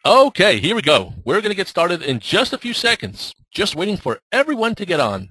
Okay, here we go. We're going to get started in just a few seconds. Just waiting for everyone to get on.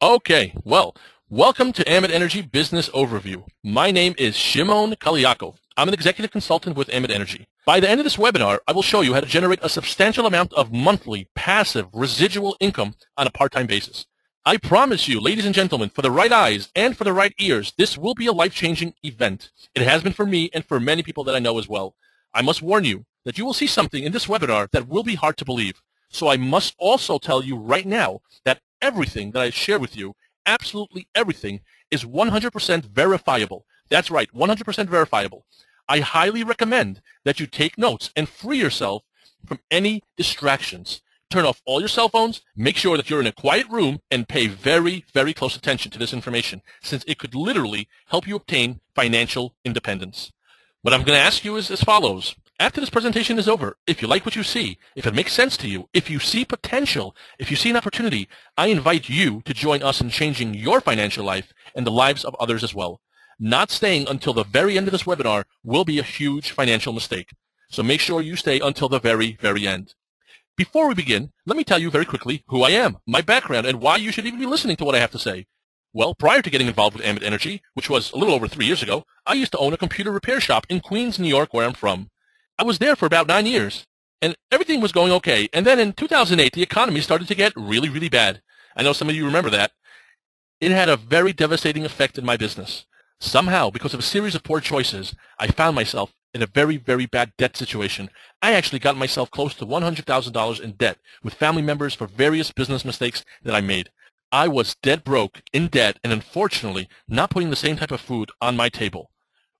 Okay, well, welcome to Ambit Energy Business Overview. My name is Shimon Kaliakov. I'm an executive consultant with Ambit Energy. By the end of this webinar, I will show you how to generate a substantial amount of monthly, passive, residual income on a part-time basis. I promise you, ladies and gentlemen, for the right eyes and for the right ears, this will be a life-changing event. It has been for me and for many people that I know as well. I must warn you that you will see something in this webinar that will be hard to believe. So I must also tell you right now that everything that I share with you, absolutely everything, is 100% verifiable. That's right, 100% verifiable. I highly recommend that you take notes and free yourself from any distractions. Turn off all your cell phones, make sure that you're in a quiet room, and pay very, very close attention to this information, since it could literally help you obtain financial independence. What I'm going to ask you is as follows. After this presentation is over, if you like what you see, if it makes sense to you, if you see potential, if you see an opportunity, I invite you to join us in changing your financial life and the lives of others as well. Not staying until the very end of this webinar will be a huge financial mistake. So make sure you stay until the very, very end. Before we begin, let me tell you very quickly who I am, my background, and why you should even be listening to what I have to say. Well, prior to getting involved with Ambit Energy, which was a little over 3 years ago, I used to own a computer repair shop in Queens, New York, where I'm from. I was there for about 9 years, and everything was going okay. And then in 2008, the economy started to get really, really bad. I know some of you remember that. It had a very devastating effect in my business. Somehow, because of a series of poor choices, I found myself in a very, very bad debt situation. I actually got myself close to $100,000 in debt with family members for various business mistakes that I made. I was dead broke, in debt, and unfortunately not putting the same type of food on my table.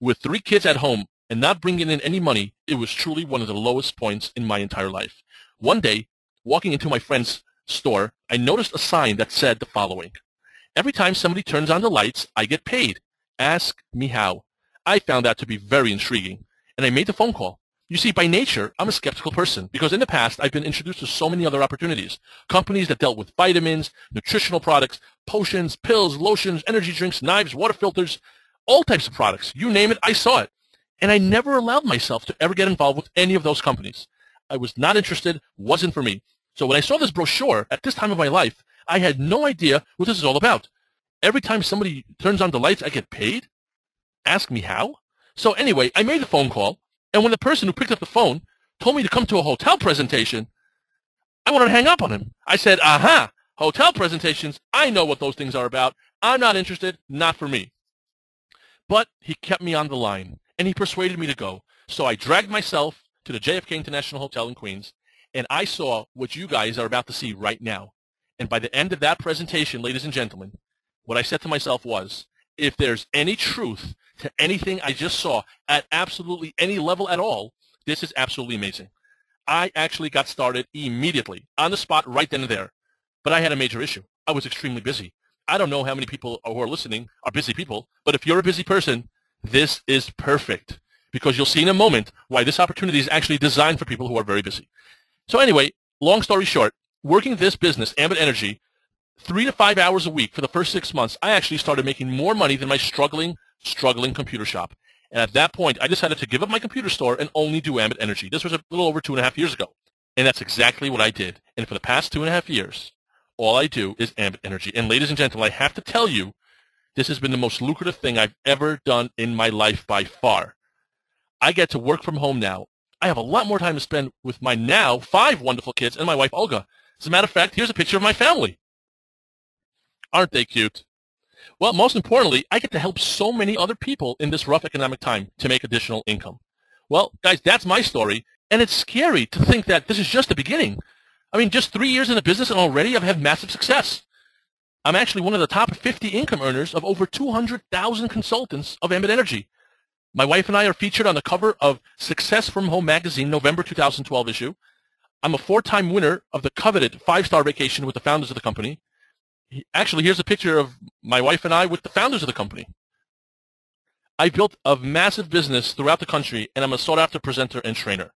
With 3 kids at home and not bringing in any money, it was truly one of the lowest points in my entire life. One day, walking into my friend's store, I noticed a sign that said the following: "Every time somebody turns on the lights, I get paid. Ask me how." I found that to be very intriguing, and I made the phone call. You see, by nature, I'm a skeptical person because in the past, I've been introduced to so many other opportunities. Companies that dealt with vitamins, nutritional products, potions, pills, lotions, energy drinks, knives, water filters, all types of products. You name it, I saw it. And I never allowed myself to ever get involved with any of those companies. I was not interested, wasn't for me. So when I saw this brochure at this time of my life, I had no idea what this is all about. Every time somebody turns on the lights, I get paid? Ask me how? So anyway, I made the phone call, and when the person who picked up the phone told me to come to a hotel presentation, I wanted to hang up on him. I said, aha, hotel presentations, I know what those things are about. I'm not interested, not for me. But he kept me on the line, and he persuaded me to go. So I dragged myself to the JFK International Hotel in Queens, and I saw what you guys are about to see right now. And by the end of that presentation, ladies and gentlemen, what I said to myself was, if there's any truth to anything I just saw at absolutely any level at all, this is absolutely amazing. I actually got started immediately, on the spot, right then and there. But I had a major issue. I was extremely busy. I don't know how many people who are listening are busy people, but if you're a busy person, this is perfect, because you'll see in a moment why this opportunity is actually designed for people who are very busy. So anyway, long story short, working this business, Ambit Energy, 3 to 5 hours a week for the first 6 months, I actually started making more money than my struggling computer shop. And at that point, I decided to give up my computer store and only do Ambit Energy. This was a little over 2.5 years ago. And that's exactly what I did. And for the past 2.5 years, all I do is Ambit Energy. And ladies and gentlemen, I have to tell you, this has been the most lucrative thing I've ever done in my life by far. I get to work from home now. I have a lot more time to spend with my now 5 wonderful kids and my wife, Olga. As a matter of fact, here's a picture of my family. Aren't they cute? Well, most importantly, I get to help so many other people in this rough economic time to make additional income. Well, guys, that's my story, and it's scary to think that this is just the beginning. I mean, just 3 years in the business and already I've had massive success. I'm actually one of the top 50 income earners of over 200,000 consultants of Ambit Energy. My wife and I are featured on the cover of Success from Home magazine, November 2012 issue. I'm a 4-time winner of the coveted 5-star vacation with the founders of the company. Actually, here's a picture of my wife and I with the founders of the company. I built a massive business throughout the country, and I'm a sought-after presenter and trainer.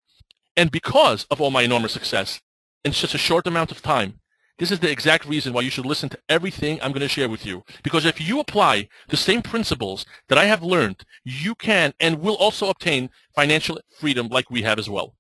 And because of all my enormous success, in such a short amount of time, This is the exact reason why you should listen to everything I'm going to share with you. Because if you apply the same principles that I have learned, you can and will also obtain financial freedom like we have as well.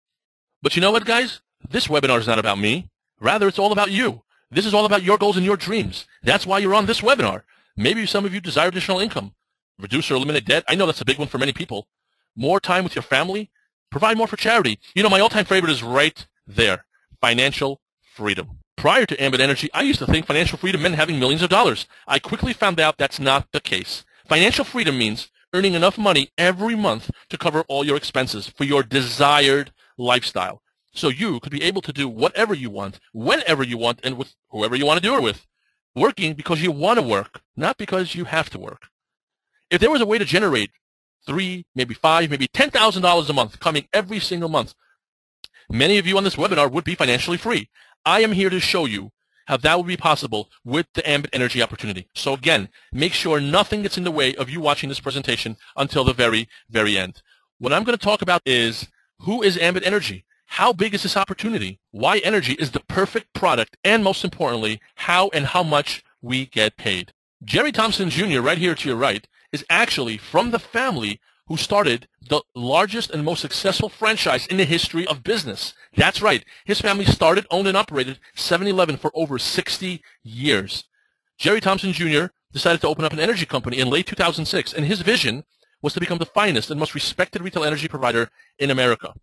But you know what, guys? This webinar is not about me. Rather, it's all about you. This is all about your goals and your dreams. That's why you're on this webinar. Maybe some of you desire additional income. Reduce or eliminate debt. I know that's a big one for many people. More time with your family. Provide more for charity. You know, my all-time favorite is right there. Financial freedom. Prior to Ambit Energy, I used to think financial freedom meant having millions of dollars. I quickly found out that's not the case. Financial freedom means earning enough money every month to cover all your expenses for your desired lifestyle. So you could be able to do whatever you want, whenever you want, and with whoever you want to do it with. Working because you want to work, not because you have to work. If there was a way to generate $3,000, maybe $5,000, maybe $10,000 a month coming every single month, many of you on this webinar would be financially free. I am here to show you how that would be possible with the Ambit Energy opportunity. So again, make sure nothing gets in the way of you watching this presentation until the very, very end. What I'm going to talk about is, who is Ambit Energy? How big is this opportunity? Why energy is the perfect product? And most importantly, how and how much we get paid. Jerry Thompson Jr., right here to your right, is actually from the family who started the largest and most successful franchise in the history of business. That's right. His family started, owned, and operated 7-Eleven for over 60 years. Jerry Thompson Jr. decided to open up an energy company in late 2006, and his vision was to become the finest and most respected retail energy provider in America.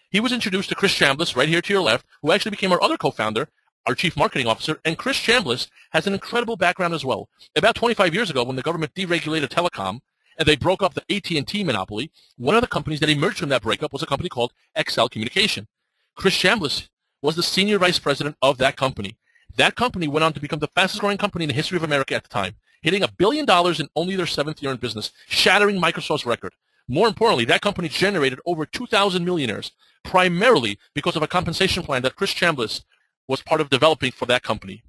He was introduced to Chris Chambliss, right here to your left, who actually became our other co-founder, our chief marketing officer, and Chris Chambliss has an incredible background as well. About 25 years ago, when the government deregulated telecom, and they broke up the AT&T monopoly, one of the companies that emerged from that breakup was a company called XL Communication. Chris Chambliss was the senior vice president of that company. That company went on to become the fastest growing company in the history of America at the time, hitting $1 billion in only their 7th year in business, shattering Microsoft's record. More importantly, that company generated over 2,000 millionaires, primarily because of a compensation plan that Chris Chambliss was part of developing for that company.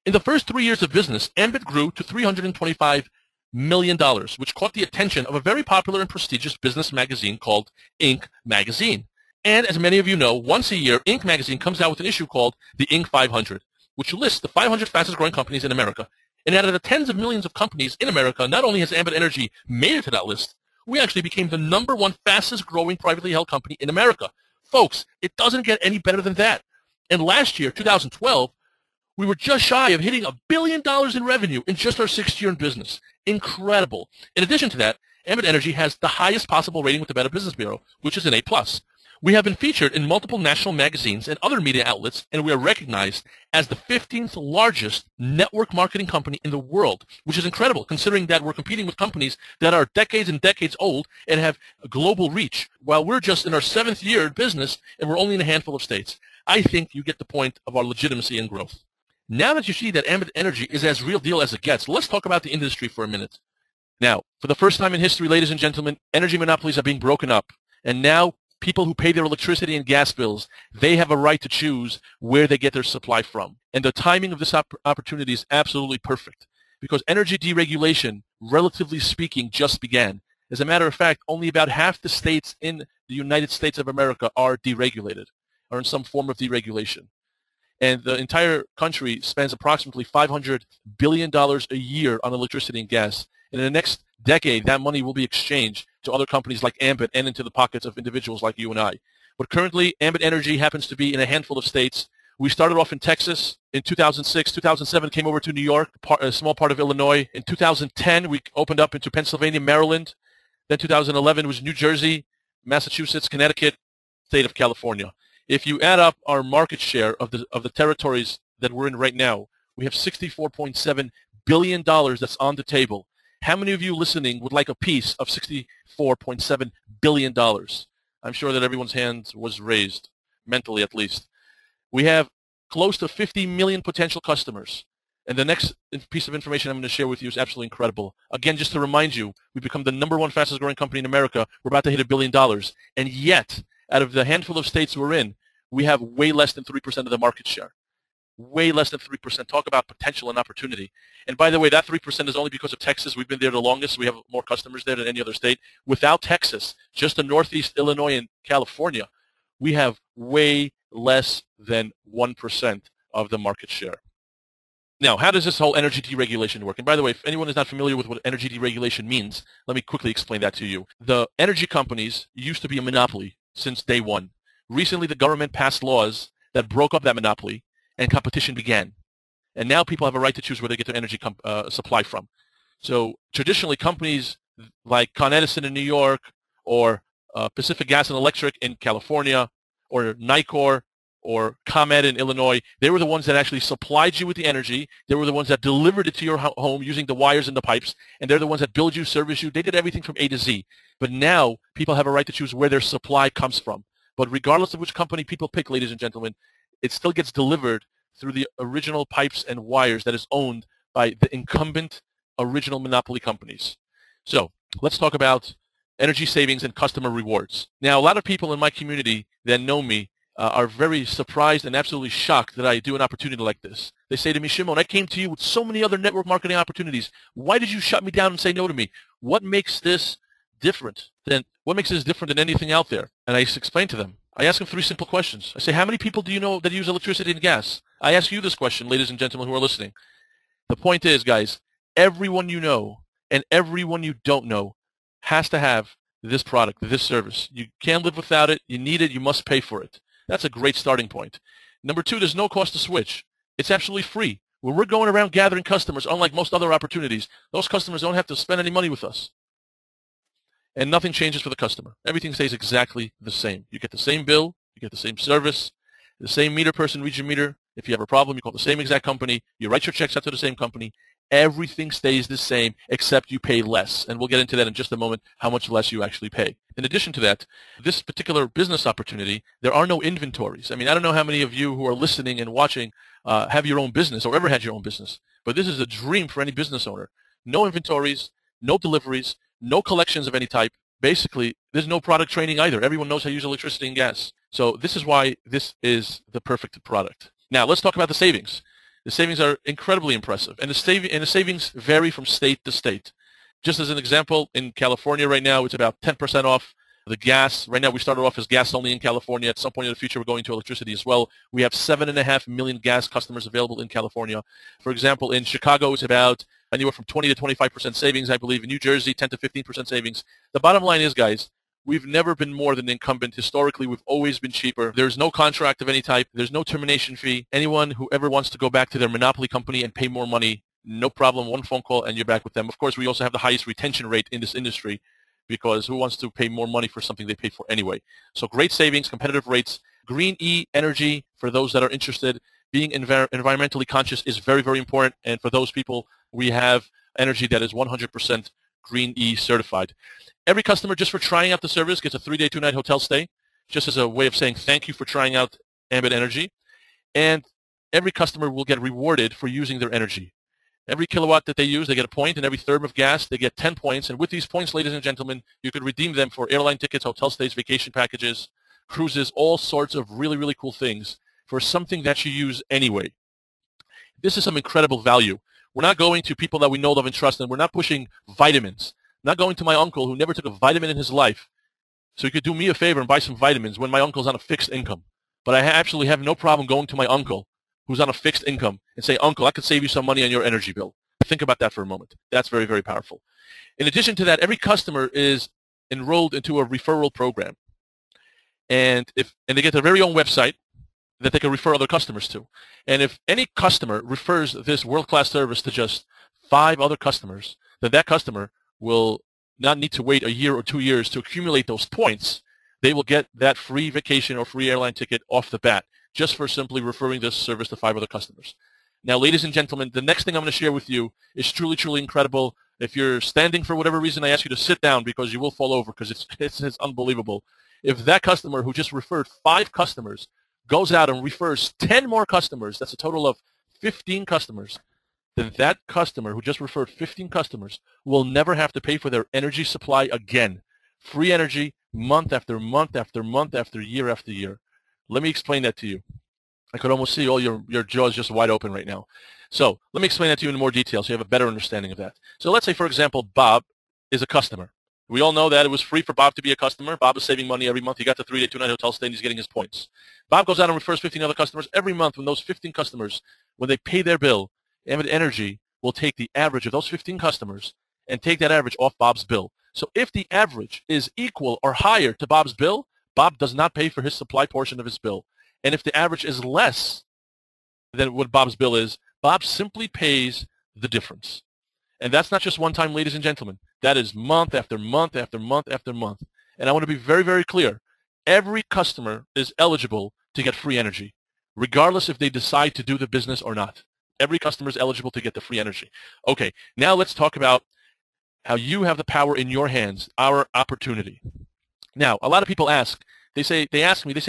In the first 3 years of business, Ambit grew to $325 million, which caught the attention of a very popular and prestigious business magazine called Inc. magazine. And as many of you know, once a year, Inc. magazine comes out with an issue called the Inc. 500, which lists the 500 fastest growing companies in America. And out of the tens of millions of companies in America, not only has Ambit Energy made it to that list, we actually became the #1 fastest growing privately held company in America. Folks, it doesn't get any better than that. And last year, 2012, we were just shy of hitting $1 billion in revenue in just our 6th year in business. Incredible. In addition to that, Ambit Energy has the highest possible rating with the Better Business Bureau, which is an A+. We have been featured in multiple national magazines and other media outlets, and we are recognized as the 15th largest network marketing company in the world, which is incredible considering that we're competing with companies that are decades and decades old and have a global reach, while we're just in our 7th year in business and we're only in a handful of states. I think you get the point of our legitimacy and growth. Now that you see that Ambit Energy is as real deal as it gets, let's talk about the industry for a minute. Now, for the first time in history, ladies and gentlemen, energy monopolies are being broken up, and now people who pay their electricity and gas bills, they have a right to choose where they get their supply from. And the timing of this opportunity is absolutely perfect because energy deregulation, relatively speaking, just began. As a matter of fact, only about half the states in the United States of America are deregulated, or in some form of deregulation. And the entire country spends approximately $500 billion a year on electricity and gas. And in the next decade, that money will be exchanged to other companies like Ambit and into the pockets of individuals like you and I. But currently, Ambit Energy happens to be in a handful of states. We started off in Texas in 2006. 2007 came over to New York, a small part of Illinois. In 2010, we opened up into Pennsylvania, Maryland. Then 2011 was New Jersey, Massachusetts, Connecticut, state of California. If you add up our market share of the territories that we're in right now, we have $64.7 billion that's on the table. How many of you listening would like a piece of $64.7 billion? I'm sure that everyone's hand was raised, mentally at least. We have close to 50 million potential customers. And the next piece of information I'm going to share with you is absolutely incredible. Again, just to remind you, we've become the #1 fastest growing company in America. We're about to hit $1 billion. And yet, out of the handful of states we're in, we have way less than 3% of the market share. Way less than 3%. Talk about potential and opportunity. And by the way, that 3% is only because of Texas. We've been there the longest. We have more customers there than any other state. Without Texas, just the Northeast, Illinois, and California, we have way less than 1% of the market share. Now, how does this whole energy deregulation work? And by the way, if anyone is not familiar with what energy deregulation means, let me quickly explain that to you. The energy companies used to be a monopoly since day one. Recently, the government passed laws that broke up that monopoly, and competition began. And now people have a right to choose where they get their energy supply from. So traditionally, companies like Con Edison in New York, or Pacific Gas and Electric in California, or Nicor, or ComEd in Illinois, they were the ones that actually supplied you with the energy. They were the ones that delivered it to your home using the wires and the pipes, and they're the ones that build you, service you. They did everything from A to Z. But now people have a right to choose where their supply comes from. But regardless of which company people pick, ladies and gentlemen, it still gets delivered through the original pipes and wires that is owned by the incumbent original monopoly companies. So let's talk about energy savings and customer rewards. Now, a lot of people in my community that know me are very surprised and absolutely shocked that I do an opportunity like this. They say to me, Shimon, I came to you with so many other network marketing opportunities. Why did you shut me down and say no to me? What makes this different than anything out there? And I explain to them. I ask them 3 simple questions. I say, how many people do you know that use electricity and gas? I ask you this question, ladies and gentlemen who are listening. The point is, guys, everyone you know and everyone you don't know has to have this product, this service. You can't live without it. You need it. You must pay for it. That's a great starting point. Number 2, there's no cost to switch. It's absolutely free. When we're going around gathering customers, unlike most other opportunities, those customers don't have to spend any money with us. And nothing changes for the customer. Everything stays exactly the same. You get the same bill. You get the same service. The same meter person reads your meter. If you have a problem, you call the same exact company. You write your checks out to the same company. Everything stays the same except you pay less. And we'll get into that in just a moment, how much less you actually pay. In addition to that, this particular business opportunity, there are no inventories. I mean, I don't know how many of you who are listening and watching have your own business or ever had your own business. But this is a dream for any business owner. No inventories, no deliveries, no collections of any type. Basically, there's no product training either. Everyone knows how to use electricity and gas. So this is why this is the perfect product. Now, let's talk about the savings. The savings are incredibly impressive, and the savings vary from state to state. Just as an example, in California right now, it's about 10% off the gas. Right now, we started off as gas only in California. At some point in the future, we're going to electricity as well. We have 7.5 million gas customers available in California. For example, in Chicago, it's about anywhere from 20 to 25% savings, I believe. In New Jersey, 10 to 15% savings. The bottom line is, guys, we've never been more than an incumbent. Historically, we've always been cheaper. There's no contract of any type. There's no termination fee. Anyone who ever wants to go back to their monopoly company and pay more money, no problem. One phone call and you're back with them. Of course, we also have the highest retention rate in this industry because who wants to pay more money for something they pay for anyway? So great savings, competitive rates. Green E energy, for those that are interested, being environmentally conscious is very, very important. And for those people, we have energy that is 100% Green E certified. Every customer, just for trying out the service, gets a 3-day, 2-night hotel stay, just as a way of saying thank you for trying out Ambit Energy. And every customer will get rewarded for using their energy. Every kilowatt that they use, they get a point, and every therm of gas, they get 10 points. And with these points, ladies and gentlemen, you could redeem them for airline tickets, hotel stays, vacation packages, cruises, all sorts of really, really cool things for something that you use anyway. This is some incredible value. We're not going to people that we know, love, and trust, and we're not pushing vitamins. Not going to my uncle who never took a vitamin in his life, so he could do me a favor and buy some vitamins when my uncle's on a fixed income. But I absolutely have no problem going to my uncle who's on a fixed income and say, Uncle, I could save you some money on your energy bill. Think about that for a moment. That's very, very powerful. In addition to that, every customer is enrolled into a referral program. And they get their very own website that they can refer other customers to. And if any customer refers this world-class service to just 5 other customers, then that customer will not need to wait a year or 2 years to accumulate those points. They will get that free vacation or free airline ticket off the bat just for simply referring this service to 5 other customers. Now, ladies and gentlemen, the next thing I'm going to share with you is truly, truly incredible. If you're standing for whatever reason, I ask you to sit down because you will fall over because it's unbelievable. If that customer who just referred 5 customers goes out and refers 10 more customers, that's a total of 15 customers, then that customer who just referred 15 customers will never have to pay for their energy supply again. Free energy month after month after month after year. Let me explain that to you. I could almost see all your jaws just wide open right now. So let me explain that to you in more detail so you have a better understanding of that. So let's say, for example, Bob is a customer. We all know that it was free for Bob to be a customer. Bob is saving money every month. He got the 3-day, 2-night hotel stay, and he's getting his points. Bob goes out and refers 15 other customers. Every month when those 15 customers, when they pay their bill, Ambit Energy will take the average of those 15 customers and take that average off Bob's bill. So if the average is equal or higher to Bob's bill, Bob does not pay for his supply portion of his bill. And if the average is less than what Bob's bill is, Bob simply pays the difference. And that's not just one time, ladies and gentlemen. That is month after month after month after month. And I want to be very, very clear. Every customer is eligible to get free energy, regardless if they decide to do the business or not. Every customer is eligible to get the free energy. Okay, now let's talk about how you have the power in your hands, our opportunity. Now, a lot of people ask, they say,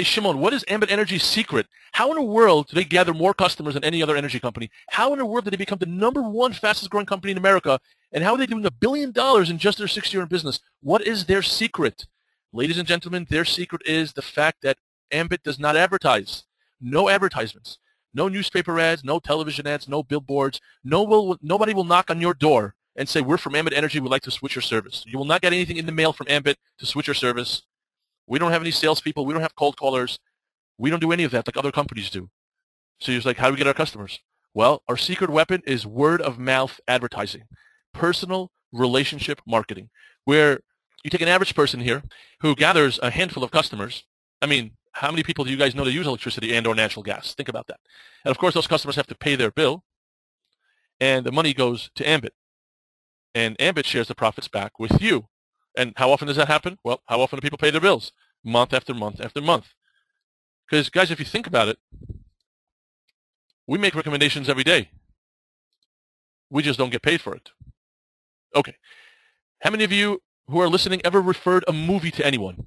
Shimon, what is Ambit Energy's secret? How in the world do they gather more customers than any other energy company? How in the world did they become the #1 fastest growing company in America? And how are they doing $1 billion in just their 6th year in business? What is their secret? Ladies and gentlemen, their secret is the fact that Ambit does not advertise. No advertisements. No newspaper ads, no television ads, no billboards. Nobody will knock on your door and say, we're from Ambit Energy, we'd like to switch your service. You will not get anything in the mail from Ambit to switch your service. We don't have any salespeople. We don't have cold callers. We don't do any of that like other companies do. So you're like, how do we get our customers? Well, our secret weapon is word of mouth advertising, personal relationship marketing, where you take an average person here who gathers a handful of customers. I mean, how many people do you guys know that use electricity and or natural gas? Think about that. And of course, those customers have to pay their bill, and the money goes to Ambit. And Ambit shares the profits back with you. And how often does that happen? Well, how often do people pay their bills? Month after month after month. Because, guys, if you think about it, we make recommendations every day. We just don't get paid for it. Okay. How many of you who are listening ever referred a movie to anyone?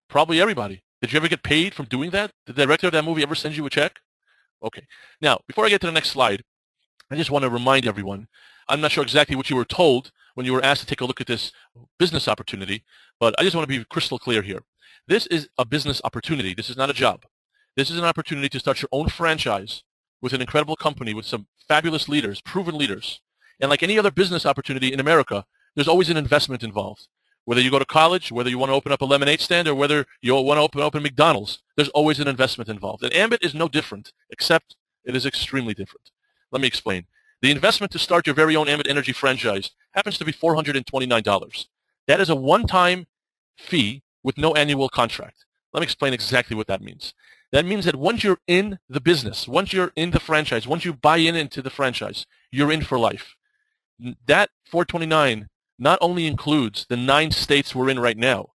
Probably everybody. Did you ever get paid from doing that? Did the director of that movie ever send you a check? Okay. Now, before I get to the next slide, I just want to remind everyone, I'm not sure exactly what you were told when you were asked to take a look at this business opportunity, but I just want to be crystal clear here. This is a business opportunity. This is not a job. This is an opportunity to start your own franchise with an incredible company with some fabulous leaders, proven leaders. And like any other business opportunity in America, there's always an investment involved. Whether you go to college, whether you want to open up a lemonade stand, or whether you want to open McDonald's, there's always an investment involved. And Ambit is no different, except it is extremely different. Let me explain. The investment to start your very own Ambit Energy franchise happens to be $429. That is a one-time fee with no annual contract. Let me explain exactly what that means. That means that once you're in the business, once you're in the franchise, once you buy into the franchise, you're in for life. That $429 not only includes the 9 states we're in right now,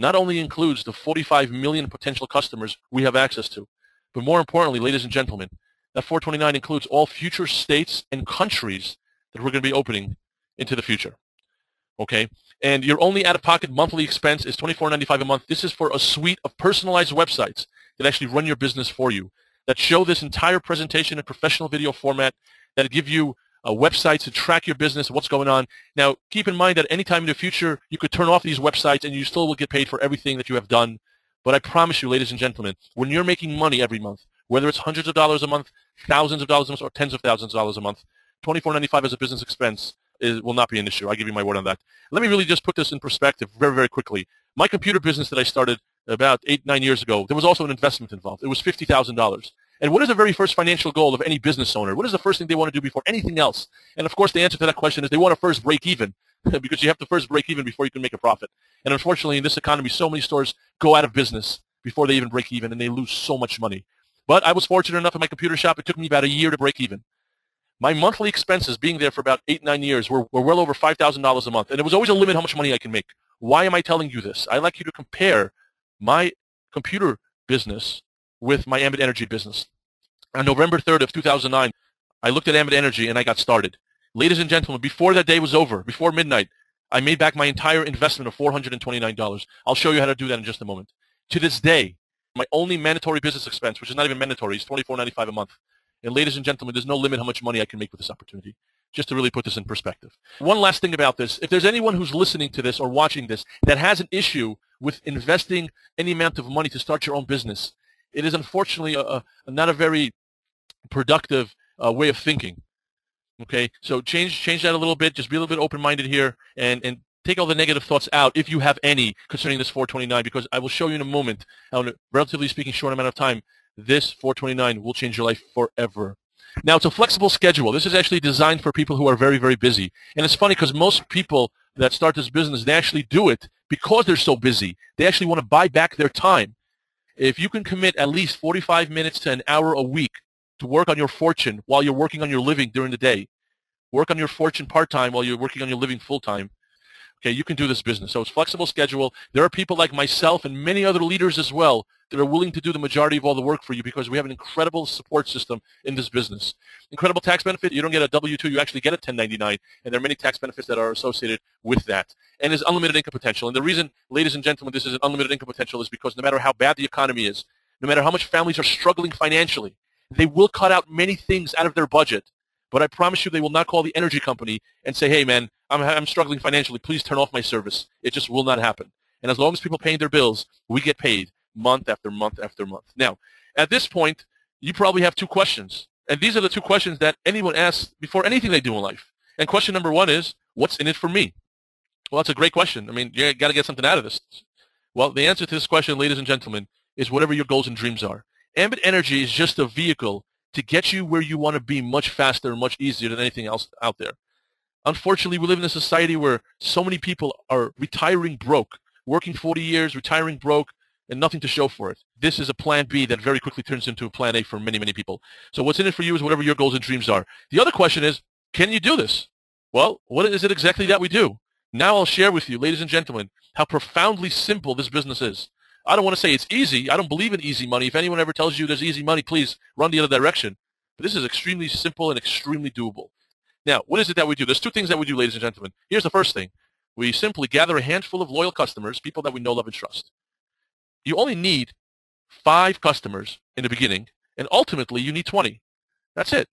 not only includes the 45 million potential customers we have access to, but more importantly, ladies and gentlemen, that $429 includes all future states and countries that we're going to be opening into the future. Okay? And your only out-of-pocket monthly expense is $24.95 a month. This is for a suite of personalized websites that actually run your business for you, that show this entire presentation in professional video format, that give you websites to track your business, what's going on. Now, keep in mind that anytime in the future, you could turn off these websites and you still will get paid for everything that you have done. But I promise you, ladies and gentlemen, when you're making money every month, whether it's hundreds of dollars a month, thousands of dollars a month, or tens of thousands of dollars a month, $24.95 as a business expense will not be an issue. I give you my word on that. Let me really just put this in perspective very, very quickly. My computer business that I started about 8-9 years ago, there was also an investment involved. It was $50,000. And what is the very first financial goal of any business owner? What is the first thing they want to do before anything else? And of course, the answer to that question is they want to first break even, because you have to first break even before you can make a profit. And unfortunately, in this economy, so many stores go out of business before they even break even, and they lose so much money. But I was fortunate enough in my computer shop, it took me about a year to break even. My monthly expenses being there for about 8-9 years were well over $5,000 a month. And there was always a limit how much money I can make. Why am I telling you this? I like you to compare my computer business with my Ambit Energy business. On November 3rd of 2009, I looked at Ambit Energy and I got started. Ladies and gentlemen, before that day was over, before midnight, I made back my entire investment of $429. I'll show you how to do that in just a moment. To this day, my only mandatory business expense, which is not even mandatory, is $24.95 a month. And ladies and gentlemen, there's no limit how much money I can make with this opportunity, just to really put this in perspective. One last thing about this. If there's anyone who's listening to this or watching this that has an issue with investing any amount of money to start your own business, it is unfortunately not a very productive way of thinking. Okay, so change that a little bit. Just be a little bit open-minded here, and take all the negative thoughts out, if you have any, concerning this $429, because I will show you in a moment how, in a relatively speaking, short amount of time, this $429 will change your life forever. Now, it's a flexible schedule. This is actually designed for people who are very, very busy. And it's funny because most people that start this business, they actually do it because they're so busy. They actually want to buy back their time. If you can commit at least 45 minutes to an hour a week to work on your fortune while you're working on your living during the day, work on your fortune part-time while you're working on your living full-time, okay, you can do this business. So it's flexible schedule. There are people like myself and many other leaders as well that are willing to do the majority of all the work for you because we have an incredible support system in this business. Incredible tax benefit. You don't get a W-2. You actually get a 1099, and there are many tax benefits that are associated with that. And there's unlimited income potential. And the reason, ladies and gentlemen, this is an unlimited income potential is because no matter how bad the economy is, no matter how much families are struggling financially, they will cut out many things out of their budget. But I promise you they will not call the energy company and say, hey, man, I'm struggling financially. Please turn off my service. It just will not happen. And as long as people are paying their bills, we get paid month after month after month. Now, at this point, you probably have two questions. And these are the two questions that anyone asks before anything they do in life. And question number one is, what's in it for me? Well, that's a great question. I mean, you got to get something out of this. Well, the answer to this question, ladies and gentlemen, is whatever your goals and dreams are. Ambit Energy is just a vehicle to get you where you want to be much faster and much easier than anything else out there. Unfortunately, we live in a society where so many people are retiring broke, working 40 years, retiring broke, and nothing to show for it. This is a plan B that very quickly turns into a plan A for many, many people. So what's in it for you is whatever your goals and dreams are. The other question is, can you do this? Well, what is it exactly that we do? Now I'll share with you, ladies and gentlemen, how profoundly simple this business is. I don't want to say it's easy. I don't believe in easy money. If anyone ever tells you there's easy money, please run the other direction. But this is extremely simple and extremely doable. Now, what is it that we do? There's two things that we do, ladies and gentlemen. Here's the first thing. We simply gather a handful of loyal customers, people that we know, love, and trust. You only need 5 customers in the beginning, and ultimately you need 20. That's it.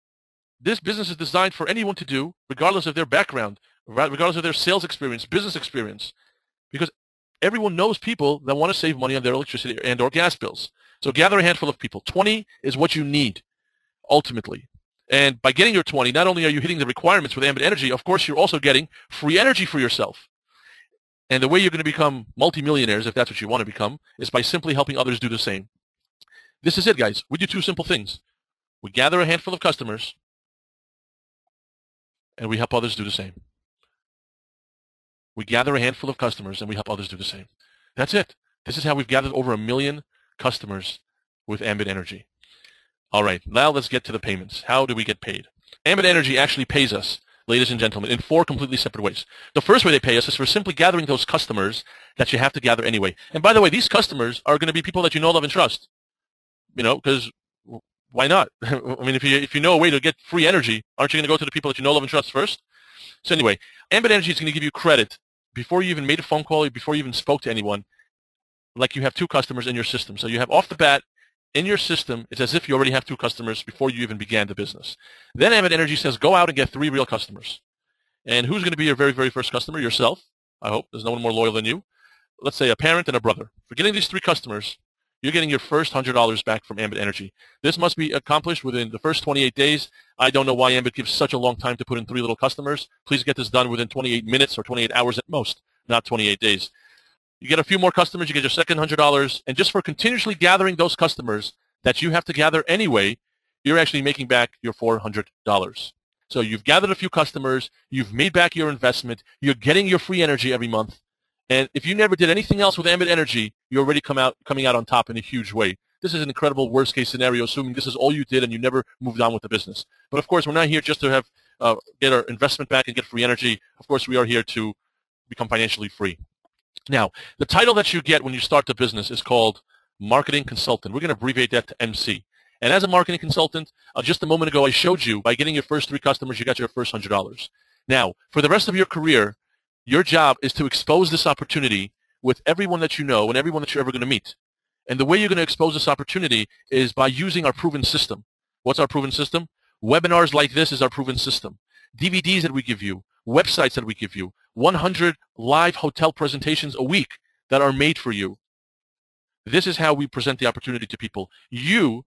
This business is designed for anyone to do, regardless of their background, regardless of their sales experience, business experience, because everyone knows people that want to save money on their electricity and or gas bills. So gather a handful of people. 20 is what you need, ultimately. And by getting your 20, not only are you hitting the requirements with Ambit Energy, of course, you're also getting free energy for yourself. And the way you're going to become multimillionaires, if that's what you want to become, is by simply helping others do the same. This is it, guys. We do two simple things. We gather a handful of customers, and we help others do the same. We gather a handful of customers, and we help others do the same. That's it. This is how we've gathered over 1 million customers with Ambit Energy. All right, now let's get to the payments. How do we get paid? Ambit Energy actually pays us, ladies and gentlemen, in 4 completely separate ways. The first way they pay us is for simply gathering those customers that you have to gather anyway. And by the way, these customers are going to be people that you know, love, and trust. You know, because why not? I mean, if you know a way to get free energy, aren't you going to go to the people that you know, love, and trust first? So anyway, Ambit Energy is going to give you credit before you even made a phone call, or before you even spoke to anyone, like you have 2 customers in your system. So you have off the bat, in your system, it's as if you already have 2 customers before you even began the business. Then Ambit Energy says, go out and get 3 real customers. And who's going to be your very, very first customer? Yourself, I hope. There's no one more loyal than you. Let's say a parent and a brother. For getting these 3 customers, you're getting your first $100 back from Ambit Energy. This must be accomplished within the first 28 days. I don't know why Ambit gives such a long time to put in 3 little customers. Please get this done within 28 minutes or 28 hours at most, not 28 days. You get a few more customers, you get your second $100, and just for continuously gathering those customers that you have to gather anyway, you're actually making back your $400. So you've gathered a few customers, you've made back your investment, you're getting your free energy every month, and if you never did anything else with Ambit Energy, you're already coming out on top in a huge way. This is an incredible worst-case scenario, assuming this is all you did and you never moved on with the business. But of course, we're not here just to have get our investment back and get free energy. Of course, we are here to become financially free. Now, the title that you get when you start the business is called Marketing Consultant. We're going to abbreviate that to MC. And as a marketing consultant, just a moment ago, I showed you by getting your first 3 customers, you got your first $100. Now, for the rest of your career, your job is to expose this opportunity with everyone that you know and everyone that you're ever going to meet. And the way you're going to expose this opportunity is by using our proven system. What's our proven system? Webinars like this is our proven system. DVDs that we give you, websites that we give you, 100 live hotel presentations a week that are made for you. This is how we present the opportunity to people. You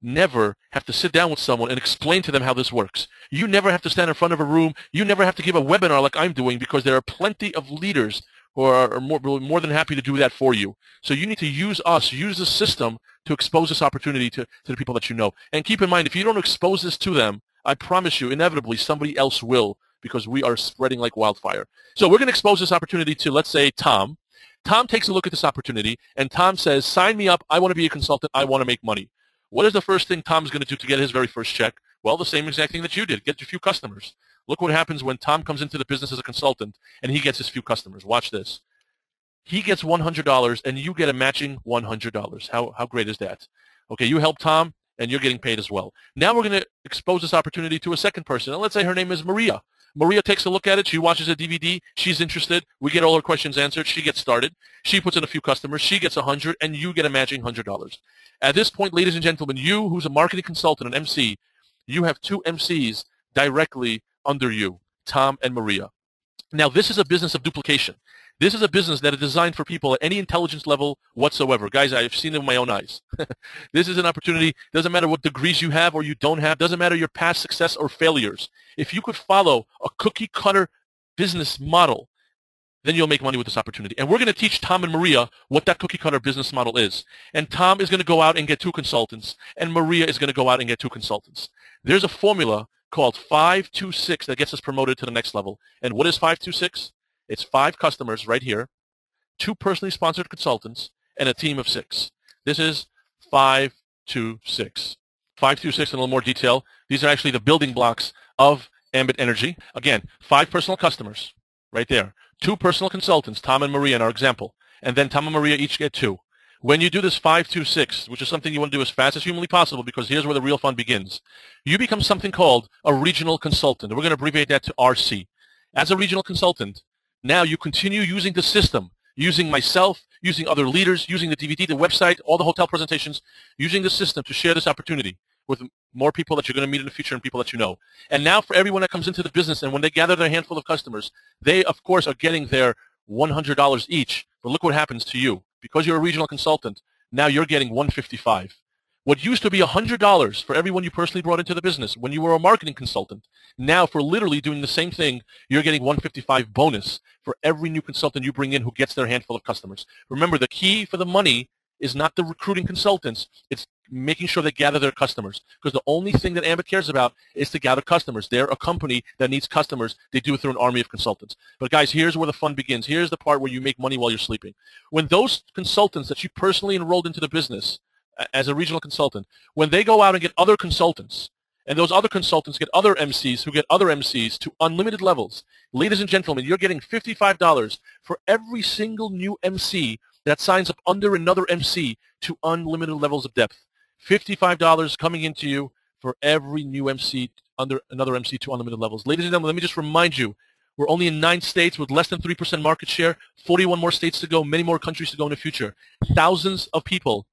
never have to sit down with someone and explain to them how this works. You never have to stand in front of a room. You never have to give a webinar like I'm doing, because there are plenty of leaders who are more than happy to do that for you. So you need to use us, use the system to expose this opportunity to the people that you know. And keep in mind, if you don't expose this to them, I promise you, inevitably, somebody else will, because we are spreading like wildfire. So we're going to expose this opportunity to, let's say, Tom. Tom takes a look at this opportunity, and Tom says, sign me up. I want to be a consultant. I want to make money. What is the first thing Tom's going to do to get his very first check? Well, the same exact thing that you did, get a few customers. Look what happens when Tom comes into the business as a consultant, and he gets his few customers. Watch this. He gets $100, and you get a matching $100. How great is that? Okay, you help Tom, and you're getting paid as well. Now we're going to expose this opportunity to a second person. And let's say her name is Maria. Maria takes a look at it. She watches a DVD. She's interested. We get all her questions answered. She gets started. She puts in a few customers. She gets 100, and you get a matching $100. At this point, ladies and gentlemen, you, who's a marketing consultant, an MC, you have two MCs directly under you, Tom and Maria. Now, this is a business of duplication. This is a business that is designed for people at any intelligence level whatsoever. Guys, I've seen it with my own eyes. This is an opportunity. Doesn't matter what degrees you have or you don't have. Doesn't matter your past success or failures. If you could follow a cookie-cutter business model, then you'll make money with this opportunity. And we're going to teach Tom and Maria what that cookie-cutter business model is. And Tom is going to go out and get 2 consultants, and Maria is going to go out and get 2 consultants. There's a formula called 526 that gets us promoted to the next level. And what is 526? It's 5 customers right here, 2 personally sponsored consultants, and a team of 6. This is 526. 526 in a little more detail. These are actually the building blocks of Ambit Energy. Again, 5 personal customers right there. 2 personal consultants, Tom and Maria in our example. And then Tom and Maria each get 2. When you do this 526, which is something you want to do as fast as humanly possible, because here's where the real fun begins, you become something called a regional consultant. We're going to abbreviate that to RC. As a regional consultant, now you continue using the system, using myself, using other leaders, using the DVD, the website, all the hotel presentations, using the system to share this opportunity with more people that you're going to meet in the future and people that you know. And now for everyone that comes into the business, and when they gather their handful of customers, they, of course, are getting their $100 each. But look what happens to you. Because you're a regional consultant, now you're getting $155. What used to be $100 for everyone you personally brought into the business when you were a marketing consultant, now for literally doing the same thing, you're getting $155 bonus for every new consultant you bring in who gets their handful of customers. Remember, the key for the money is not the recruiting consultants. It's making sure they gather their customers, because the only thing that Ambit cares about is to gather customers. They're a company that needs customers. They do it through an army of consultants. But guys, here's where the fun begins. Here's the part where you make money while you're sleeping. When those consultants that you personally enrolled into the business as a regional consultant, when they go out and get other consultants, and those other consultants get other MCs who get other MCs to unlimited levels, ladies and gentlemen, you're getting $55 for every single new MC that signs up under another MC to unlimited levels of depth. $55 coming into you for every new MC under another MC to unlimited levels. Ladies and gentlemen, let me just remind you, we're only in 9 states with less than 3% market share, 41 more states to go, many more countries to go in the future. Thousands of people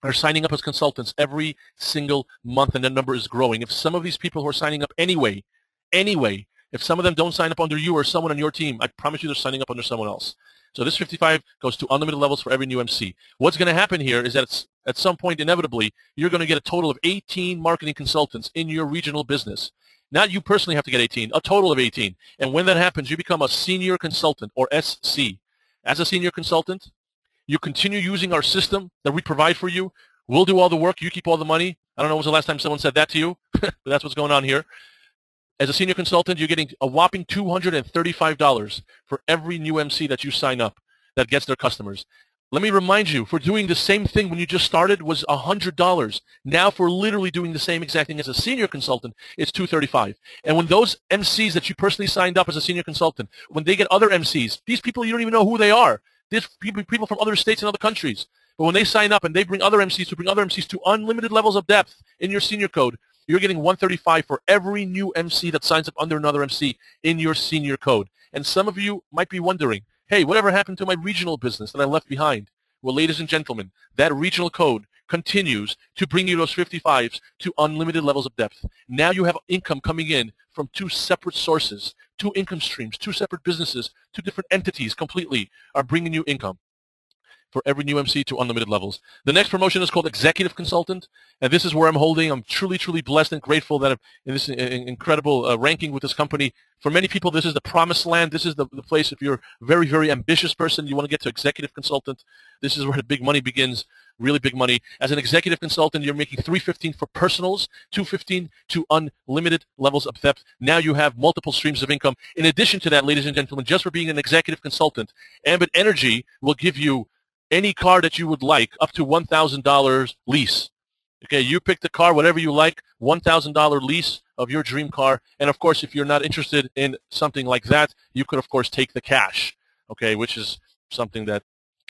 are signing up as consultants every single month, and that number is growing. If some of these people who are signing up anyway, if some of them don't sign up under you or someone on your team, I promise you they're signing up under someone else. So this 55 goes to unlimited levels for every new MC. What's going to happen here is that at some point, inevitably, you're going to get a total of 18 marketing consultants in your regional business. Not you personally have to get 18, a total of 18. And when that happens, you become a senior consultant, or SC. As a senior consultant, you continue using our system that we provide for you. We'll do all the work. You keep all the money. I don't know when was the last time someone said that to you, but that's what's going on here. As a senior consultant, you're getting a whopping $235 for every new MC that you sign up that gets their customers. Let me remind you, for doing the same thing when you just started was $100. Now for literally doing the same exact thing as a senior consultant, it's $235. And when those MCs that you personally signed up as a senior consultant, when they get other MCs, these people, you don't even know who they are. These people from other states and other countries. But when they sign up and they bring other MCs to unlimited levels of depth in your senior code, you're getting $135 for every new MC that signs up under another MC in your senior code. And some of you might be wondering, hey, whatever happened to my regional business that I left behind? Well, ladies and gentlemen, that regional code continues to bring you those 55s to unlimited levels of depth. Now you have income coming in from 2 separate sources, 2 income streams, 2 separate businesses, 2 different entities completely are bringing you income. for every new MC to unlimited levels. The next promotion is called Executive Consultant, and this is where I'm truly, truly blessed and grateful that I'm in this incredible ranking with this company. For many people, this is the promised land. This is the place, if you're a very, very ambitious person, you want to get to Executive Consultant, this is where the big money begins. Really big money. As an executive consultant, you're making $315 for personals, $215 to unlimited levels of depth. Now you have multiple streams of income. In addition to that, ladies and gentlemen, just for being an executive consultant, Ambit Energy will give you any car that you would like, up to $1,000 lease. Okay, you pick the car, whatever you like, $1,000 lease of your dream car. And of course, if you're not interested in something like that, you could, of course, take the cash, okay, which is something that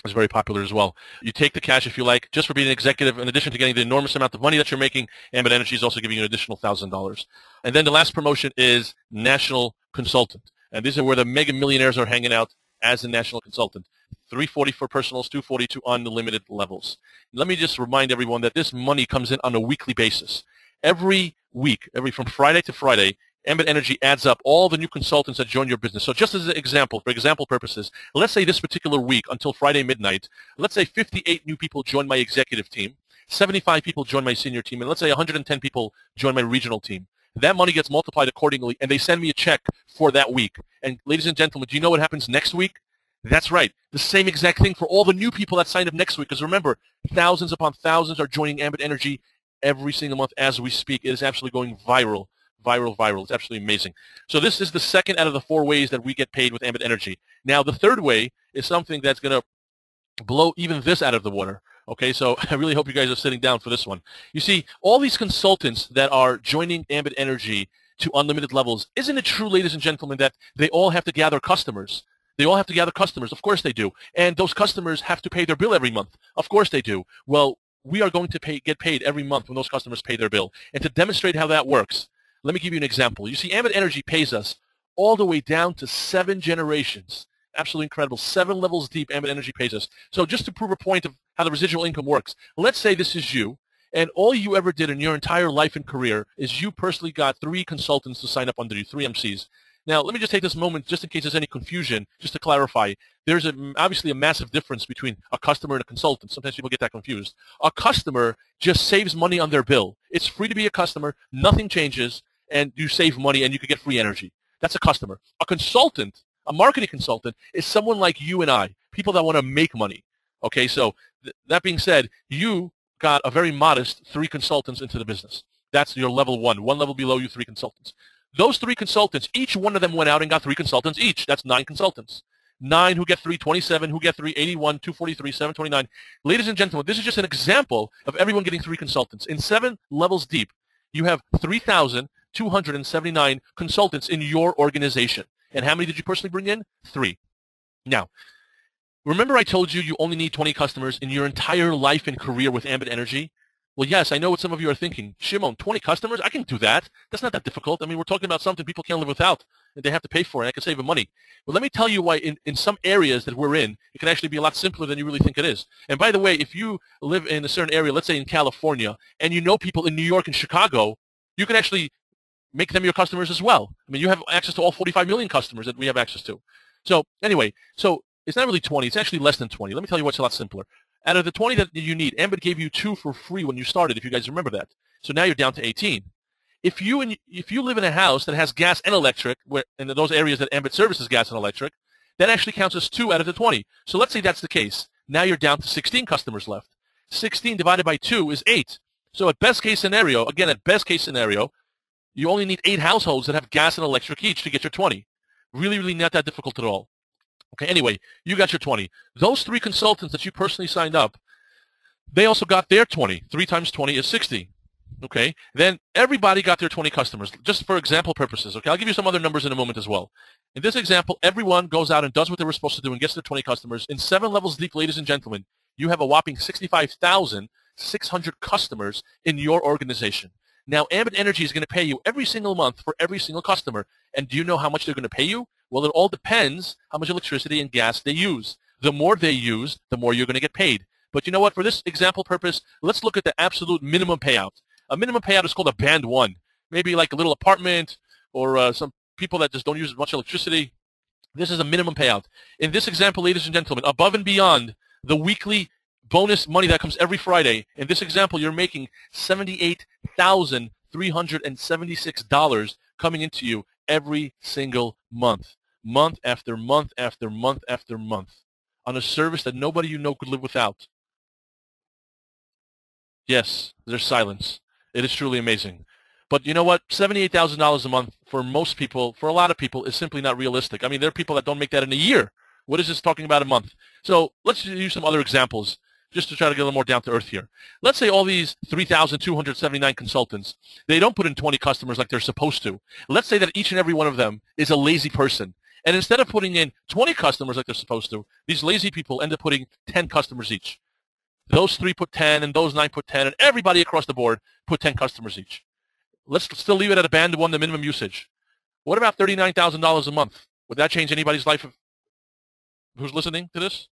is very popular as well. You take the cash if you like, just for being an executive. In addition to getting the enormous amount of money that you're making, Ambit Energy is also giving you an additional $1,000. And then the last promotion is National Consultant. And these are where the mega millionaires are hanging out as a national consultant. $340 for personals, $240 to unlimited levels. Let me just remind everyone that this money comes in on a weekly basis. Every week, from Friday to Friday, Ambit Energy adds up all the new consultants that join your business. So just as an example, for example purposes, let's say this particular week until Friday midnight, let's say 58 new people join my executive team, 75 people join my senior team, and let's say 110 people join my regional team. That money gets multiplied accordingly, and they send me a check for that week. And ladies and gentlemen, do you know what happens next week? That's right. The same exact thing for all the new people that signed up next week. Because remember, thousands upon thousands are joining Ambit Energy every single month as we speak. It is absolutely going viral. Viral. It's absolutely amazing. So this is the second out of the 4 ways that we get paid with Ambit Energy. Now, the third way is something that's going to blow even this out of the water. Okay, so I really hope you guys are sitting down for this one. You see, all these consultants that are joining Ambit Energy to unlimited levels, isn't it true, ladies and gentlemen, that they all have to gather customers? They all have to gather customers. Of course they do. And those customers have to pay their bill every month. Of course they do. Well, we are going to get paid every month when those customers pay their bill. And to demonstrate how that works, let me give you an example. You see, Ambit Energy pays us all the way down to 7 generations. Absolutely incredible. 7 levels deep, Ambit Energy pays us. So just to prove a point of how the residual income works, let's say this is you, and all you ever did in your entire life and career is you personally got 3 consultants to sign up under you, 3 MCs. Now, let me just take this moment, just in case there's any confusion, just to clarify. There's obviously a massive difference between a customer and a consultant. Sometimes people get that confused. A customer just saves money on their bill. It's free to be a customer. Nothing changes, and you save money, and you can get free energy. That's a customer. A consultant, a marketing consultant, is someone like you and I, people that want to make money. Okay, so that being said, you got a very modest 3 consultants into the business. That's your level 1. 1 level below you, 3 consultants. Those 3 consultants, each one of them went out and got 3 consultants each. That's 9 consultants. 9 who get 3, 27, who get 3, 81, 243, 729. Ladies and gentlemen, this is just an example of everyone getting 3 consultants. In 7 levels deep, you have 3,279 consultants in your organization. And how many did you personally bring in? 3. Now, remember I told you only need 20 customers in your entire life and career with Ambit Energy? Well, yes, I know what some of you are thinking. Shimon, 20 customers? I can do that. That's not that difficult. I mean, we're talking about something people can't live without, and they have to pay for, and I can save them money. But let me tell you why in some areas that we're in, it can actually be a lot simpler than you really think it is. And by the way, if you live in a certain area, let's say in California, and you know people in New York and Chicago, you can actually make them your customers as well. I mean, you have access to all 45 million customers that we have access to. So anyway, so it's not really 20. It's actually less than 20. Let me tell you what's a lot simpler. Out of the 20 that you need, Ambit gave you 2 for free when you started, if you guys remember that. So now you're down to 18. If you live in a house that has gas and electric, in those areas that Ambit services gas and electric, that actually counts as 2 out of the 20. So let's say that's the case. Now you're down to 16 customers left. 16 divided by 2 is 8. So at best case scenario, again, at best case scenario, you only need 8 households that have gas and electric each to get your 20. Really, really not that difficult at all. Okay, anyway, you got your 20. Those 3 consultants that you personally signed up, they also got their 20. 3 times 20 is 60. Okay, then everybody got their 20 customers, just for example purposes. Okay, I'll give you some other numbers in a moment as well. In this example, everyone goes out and does what they were supposed to do and gets their 20 customers. In 7 levels deep, ladies and gentlemen, you have a whopping 65,600 customers in your organization. Now, Ambit Energy is going to pay you every single month for every single customer. And do you know how much they're going to pay you? Well, it all depends how much electricity and gas they use. The more they use, the more you're going to get paid. But you know what? For this example purpose, let's look at the absolute minimum payout. A minimum payout is called a band 1. Maybe like a little apartment or some people that just don't use as much electricity. This is a minimum payout. In this example, ladies and gentlemen, above and beyond The weekly bonus money that comes every Friday. In this example, you're making $78,376 coming into you every single month, month after month after month after month, on a service that nobody you know could live without. Yes, there's silence. It is truly amazing. But you know what? $78,000 a month for most people, for a lot of people, is simply not realistic. I mean, there are people that don't make that in a year. What is this talking about a month? So let's use some other examples just to try to get a little more down to earth here. Let's say all these 3,279 consultants, they don't put in 20 customers like they're supposed to. Let's say that each and every one of them is a lazy person. And instead of putting in 20 customers like they're supposed to, these lazy people end up putting 10 customers each. Those 3 put 10, and those 9 put 10, and everybody across the board put 10 customers each. Let's still leave it at a band 1, the minimum usage. What about $39,000 a month? Would that change anybody's life who's listening to this?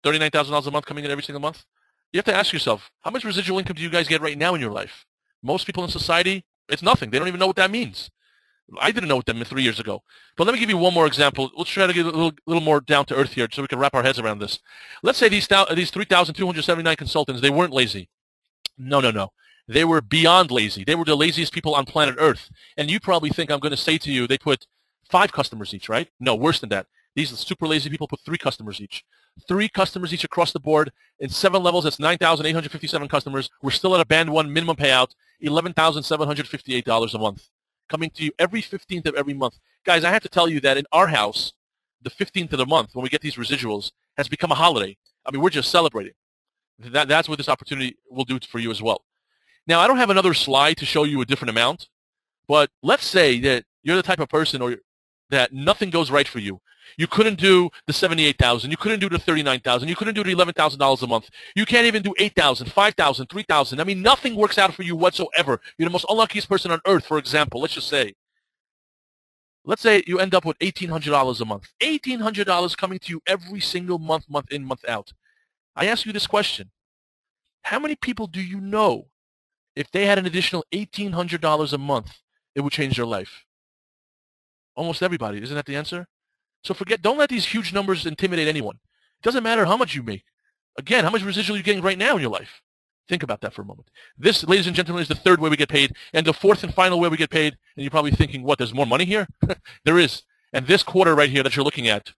$39,000 a month coming in every single month? You have to ask yourself, how much residual income do you guys get right now in your life? Most people in society, it's nothing. They don't even know what that means. I didn't know what that meant 3 years ago. But let me give you one more example. Let's try to get a little more down to earth here so we can wrap our heads around this. Let's say these 3,279 consultants, they weren't lazy. No. They were beyond lazy. They were the laziest people on planet Earth. And you probably think I'm going to say to you they put 5 customers each, right? No, worse than that. These super lazy people put 3 customers each. 3 customers each across the board. In 7 levels, that's 9,857 customers. We're still at a band 1 minimum payout, $11,758 a month, coming to you every 15th of every month. Guys, I have to tell you that in our house, the 15th of the month, when we get these residuals, has become a holiday. I mean, we're just celebrating. That's what this opportunity will do for you as well. Now, I don't have another slide to show you a different amount, but let's say that you're the type of person that nothing goes right for you. You couldn't do the $78,000. You couldn't do the $39,000. You couldn't do the $11,000 a month. You can't even do $8,000, $5,000, $3,000. I mean, nothing works out for you whatsoever. You're the most unluckiest person on earth, for example. Let's say you end up with $1,800 a month. $1,800 coming to you every single month, month in, month out. I ask you this question. How many people do you know, if they had an additional $1,800 a month, it would change their life? Almost everybody. Isn't that the answer? So don't let these huge numbers intimidate anyone. It doesn't matter how much you make. Again, how much residual you're getting right now in your life. Think about that for a moment. This, ladies and gentlemen, is the 3rd way we get paid, and the 4th and final way we get paid. And you're probably thinking, what, there's more money here? There is. And this quarter right here that you're looking at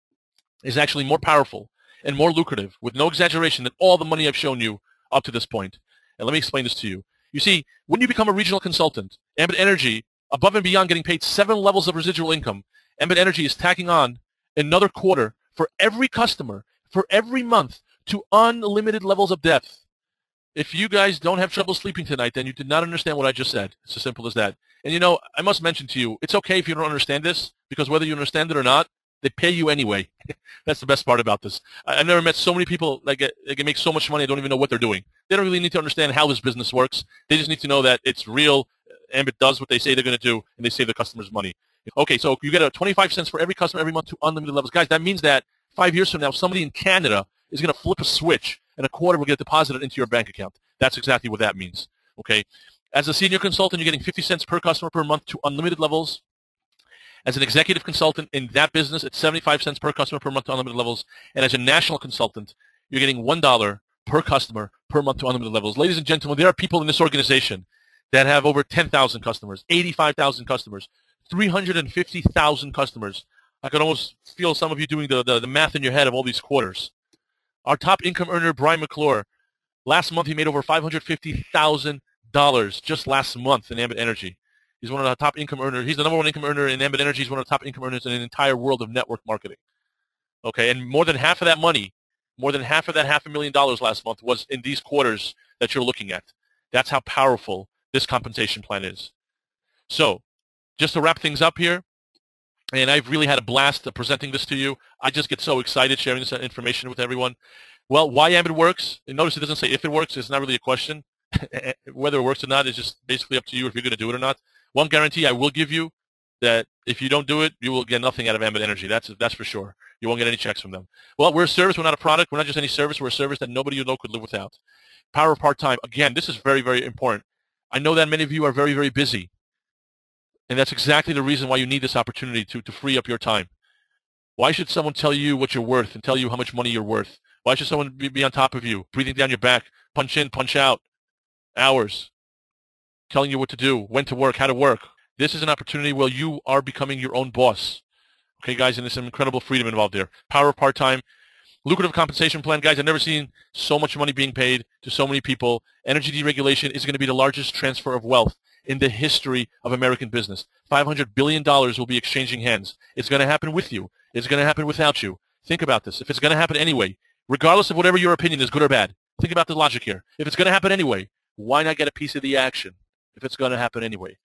is actually more powerful and more lucrative, with no exaggeration, than all the money I've shown you up to this point. And let me explain this to you. You see, when you become a regional consultant, Ambit Energy, above and beyond getting paid 7 levels of residual income, Ambit Energy is tacking on another quarter for every customer, for every month, to unlimited levels of depth. If you guys don't have trouble sleeping tonight, then you did not understand what I just said. It's as simple as that. And you know, I must mention to you, it's okay if you don't understand this, because whether you understand it or not, they pay you anyway. That's the best part about this. I've never met so many people that can make so much money, they don't even know what they're doing. They don't really need to understand how this business works. They just need to know that it's real. Ambit does what they say they're going to do, and they save the customers money. Okay, so you get a 25 cents for every customer every month to unlimited levels. Guys, that means that 5 years from now, somebody in Canada is going to flip a switch, and a quarter will get deposited into your bank account. That's exactly what that means. Okay, as a senior consultant, you're getting 50 cents per customer per month to unlimited levels. As an executive consultant in that business, it's 75 cents per customer per month to unlimited levels. And as a national consultant, you're getting $1 per customer per month to unlimited levels. Ladies and gentlemen, there are people in this organization that have over 10,000 customers, 85,000 customers, 350,000 customers. I could almost feel some of you doing the math in your head of all these quarters. Our top income earner, Brian McClure, last month he made over $550,000 just last month in Ambit Energy. He's one of the top income earners. He's the number 1 income earner in Ambit Energy. He's one of the top income earners in the entire world of network marketing. Okay, and more than half of that money, more than half of that $500,000 last month was in these quarters that you're looking at. That's how powerful this compensation plan is. So, just to wrap things up here, and I've really had a blast presenting this to you. I just get so excited sharing this information with everyone. Well, why Ambit works? And notice it doesn't say if it works. It's not really a question. Whether it works or not is just basically up to you if you're going to do it or not. One guarantee I will give you, that if you don't do it, you will get nothing out of Ambit Energy. That's for sure. You won't get any checks from them. Well, we're a service. We're not a product. We're not just any service. We're a service that nobody you know could live without. Power of part-time. Again, this is very, very important. I know that many of you are very, very busy. And that's exactly the reason why you need this opportunity to free up your time. Why should someone tell you what you're worth and tell you how much money you're worth Why should someone be on top of you, breathing down your back, punch in, punch out, hours, telling you what to do, when to work, how to work? This is an opportunity where you are becoming your own boss. Okay, guys, and there's some incredible freedom involved there. Power of part-time, lucrative compensation plan. Guys, I've never seen so much money being paid to so many people. Energy deregulation is going to be the largest transfer of wealth in the history of American business. $500 billion will be exchanging hands. It's going to happen with you. It's going to happen without you. Think about this. If it's going to happen anyway, regardless of whatever your opinion is, good or bad, think about the logic here. If it's going to happen anyway, why not get a piece of the action if it's going to happen anyway?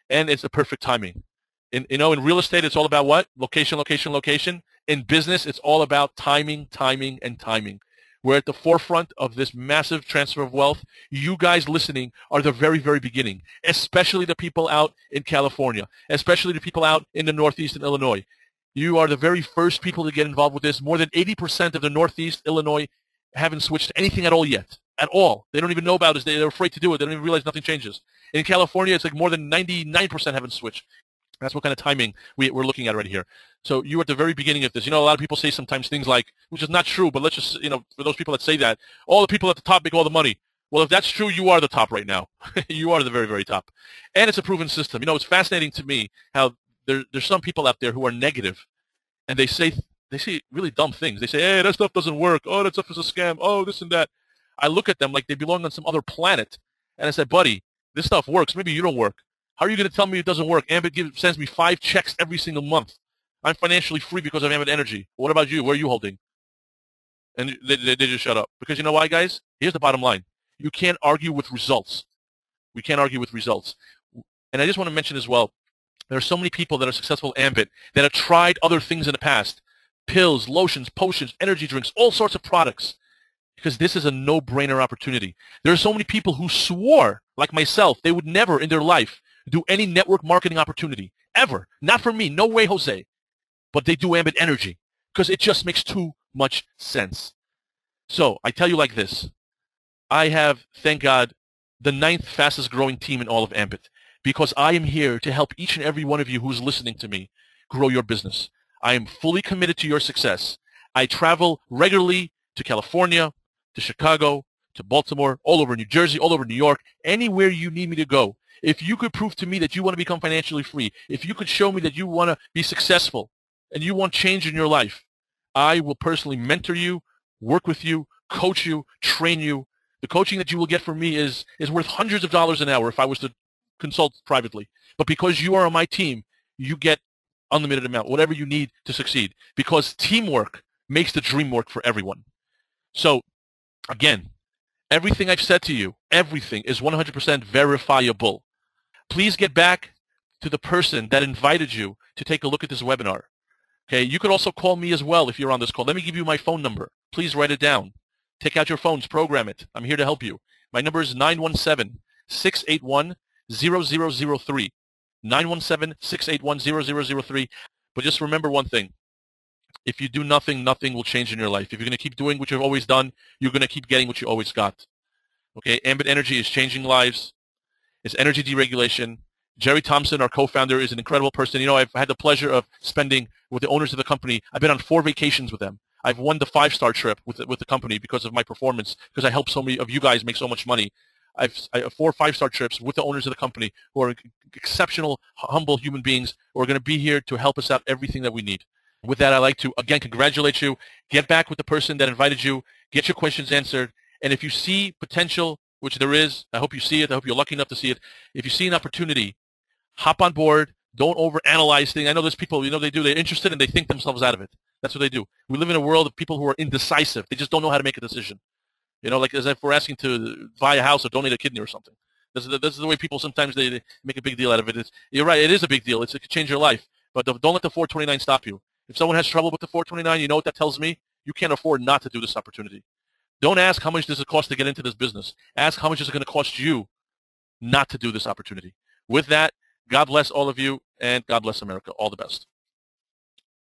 And it's the perfect timing. In real estate, it's all about what? Location, location, location. In business, it's all about timing, timing, and timing. We're at the forefront of this massive transfer of wealth. You guys listening are the very, very beginning, especially the people out in California, especially the people out in the Northeast and Illinois. You are the very first people to get involved with this. More than 80% of the Northeast Illinois haven't switched to anything at all yet. At all. They don't even know about it. They're afraid to do it. They don't even realize nothing changes. In California, it's like more than 99% haven't switched. That's what kind of timing we're looking at right here. So you're at the very beginning of this. A lot of people say sometimes things like, which is not true, but let's just, for those people that say that, all the people at the top make all the money. Well, if that's true, you are the top right now. You are the very, very top. And it's a proven system. It's fascinating to me how there's some people out there who are negative, and they say really dumb things. They say, hey, that stuff doesn't work. Oh, that stuff is a scam. Oh, this and that. I look at them like they belong on some other planet, and I said, buddy, this stuff works. Maybe you don't work. How are you going to tell me it doesn't work? Ambit sends me 5 checks every single month. I'm financially free because of Ambit Energy. What about you? Where are you holding? And they just shut up. Because you know why, guys? Here's the bottom line. You can't argue with results. We can't argue with results. And I just want to mention as well, there are so many people that are successful at Ambit that have tried other things in the past. Pills, lotions, potions, energy drinks, all sorts of products. Because this is a no-brainer opportunity. There are so many people who swore, like myself, they would never in their life do any network marketing opportunity, ever. Not for me, no way, Jose. But they do Ambit Energy because it just makes too much sense. So I tell you like this. I have, thank God, the 9th fastest growing team in all of Ambit because I am here to help each and every one of you who's listening to me grow your business. I am fully committed to your success. I travel regularly to California, to Chicago, to Baltimore, all over New Jersey, all over New York, anywhere you need me to go. If you could prove to me that you want to become financially free, if you could show me that you want to be successful and you want change in your life, I will personally mentor you, work with you, coach you, train you. The coaching that you will get from me is worth hundreds of dollars an hour if I was to consult privately. But because you are on my team, you get unlimited amount, whatever you need to succeed, because teamwork makes the dream work for everyone. So, again, everything I've said to you, everything is 100% verifiable. Please get back to the person that invited you to take a look at this webinar. Okay, you could also call me as well if you're on this call. Let me give you my phone number. Please write it down. Take out your phones, program it. I'm here to help you. My number is 917-681-0003. 917-681-0003. But just remember one thing. If you do nothing, nothing will change in your life. If you're going to keep doing what you've always done, you're going to keep getting what you always got. Okay, Ambit Energy is changing lives. It's energy deregulation. Jerry Thompson, our co-founder, is an incredible person. I've had the pleasure of spending with the owners of the company. I've been on 4 vacations with them. I've won the 5-star trip with the company because of my performance, because I helped so many of you guys make so much money. I have 4 5-star trips with the owners of the company who are exceptional, humble human beings who are going to be here to help us out everything that we need. With that, I'd like to, again, congratulate you. Get back with the person that invited you. Get your questions answered. And if you see potential, which there is, I hope you see it. I hope you're lucky enough to see it. If you see an opportunity, hop on board. Don't overanalyze things. I know there's people, they're interested and they think themselves out of it. That's what they do. We live in a world of people who are indecisive. They just don't know how to make a decision. Like as if we're asking to buy a house or donate a kidney or something. This is the way people sometimes they make a big deal out of it. You're right. It is a big deal. It could change your life. But don't let the 429 stop you. If someone has trouble with the 429, you know what that tells me? You can't afford not to do this opportunity. Don't ask how much does it cost to get into this business. Ask how much is it going to cost you not to do this opportunity. With that, God bless all of you, and God bless America. All the best.